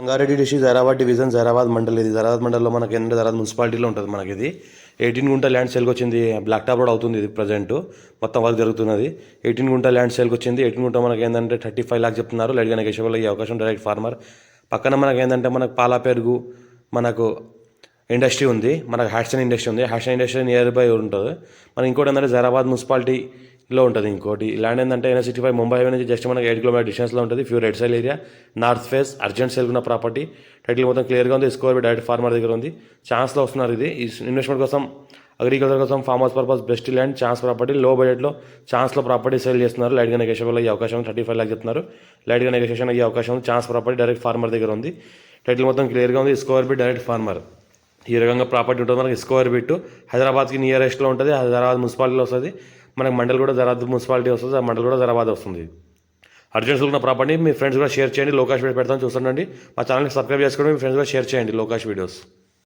Sangareddy district Zaheerabad division Zaheerabad mandal. ఇది జైరాబాద్ మండలంలో మనకి ఏంటంటే జైరాబాద్ మున్సిపాలిటీలో ఉంటుంది. మనకి ఇది 18 గుంట ల్యాండ్ సేల్కి వచ్చింది. బ్లాక్ టాప్ రోడ్ అవుతుంది ఇది ప్రజెంట్ మొత్తం వర్క్ జరుగుతున్నది. 18 గుంట ల్యాండ్ సేల్కి వచ్చింది. 18 గుంట మనకి ఏంటంటే 35 lakhs చెప్తున్నారు. లైట్గా నెగోషియబుల్ అయ్యే అవకాశం. డైరెక్ట్ ఫార్మర్ పక్కన మనకి ఏంటంటే మనకు పాల పెరుగు మనకు ఇండస్ట్రీ ఉంది. మనకు హ్యాట్సన్ ఇండస్ట్రీ ఉంది. హ్యాట్సన్ ఇండస్ట్రీ నియర్ బై ఉంటుంది. మనకి ఇంకోటి ఏంటంటే జైరాబాద్ మున్సిపాలిటీలో ఉంటుంది. ఇంకోటి ల్యాండ్ ఏంటంటే NH65 ముంబై హైవే నుంచి జస్ట్ మనకి 8 km డిస్టెన్స్లో ఉంటుంది. Few red సైల్ area, north face, urgent sale ఉన్న ప్రాపర్టీ. టైటిల్ మొత్తం క్లియర్గా ఉంది. స్కోర్ డైరెక్ట్ ఫార్మర్ దగ్గర ఉంది. ఛాన్స్లో వస్తున్నారు. ఇది ఇన్వెస్ట్మెంట్ కోసం, అగ్రికల్చర్ కోసం, farm house purpose best land, chance property, లో బడ్జెట్లో ఛాన్స్లో ప్రాపర్టీ సేల్ చేస్తున్నారు. లైట్గా నెగోషియబుల్ అయ్యే అవకాశం. 35 lakhs చెప్తున్నారు. లైట్గా నెగోషియేషన్ అయ్యే అవకాశం ఉంది. ఛాన్స్ ప్రాపర్టీ డైరెక్ట్ ఫార్మర్ దగ్గర ఉంది. టైటిల్ మొత్తం క్లియర్గా ఉంది. Score bit direct farmer. ఈ రకంగా ప్రాపర్టీ ఉంటుంది. మనకి స్కోర్ బిట్ హైదరాబాద్కి నియరెస్ట్లో ఉంటుంది. హైదరాబాద్ మున్సిపాలిటీలో వస్తుంది. మనకి మండల్ కూడా జైరాబాద్ మున్సిపాలిటీ వస్తుంది. ఆ మండల్ కూడా జైరాబాద్ వస్తుంది. అర్జెంట్ ఉన్న ప్రాపర్టీ మీ ఫ్రెండ్స్ కూడా షేర్ చేయండి. లోకాష్ వీడియో పెడతాను చూస్తుండండి. మా ఛానల్ని సబ్స్క్రైబ్ చేసుకోండి. మీ ఫ్రెండ్స్ కూడా షేర్ చేయండి లోకాష్ వీడియోస్.